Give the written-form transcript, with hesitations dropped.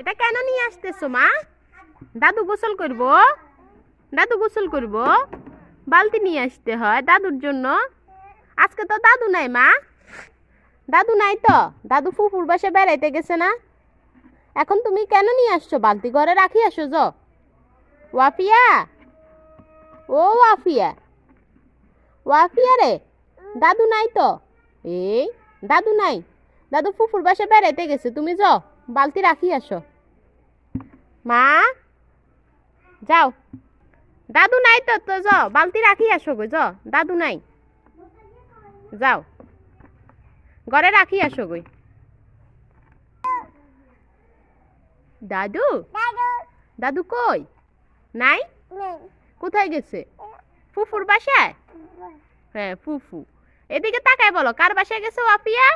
এটা কেন নিয়ে আসতেছো মা? দাদু গোসল করব, দাদু গোসল করব, বালতি নিয়ে আসতে হয় দাদুর জন্য। আজকে তো দাদু নাই মা, দাদু নাই তো, দাদু ফুফুর বাসে বেড়াইতে গেছে না। এখন তুমি কেন নিয়ে আসছো বালতি? ঘরে রাখি আসো যো। ওয়াফিয়া, ও ওয়াফিয়া, ওয়াফিয়া রে, দাদু নাই তো। এই দাদু নাই, দাদু ফুফুর বাসে বেড়াইতে গেছে, তুমি যাও বালতি রাখি আসো। মা যাও, দাদু নাই তো, তো যাও বালতি রাখি আসো গো, যাও দাদু নাই, যাও ঘরে রাখি আসো গই। দাদু, দাদু কই? নাই, কোথায় গেছে? ফুফুর বাসায়? হ্যাঁ ফুফু। এদিকে তাকায় বলো, কার বাসায় গেছে ওয়াফিয়া?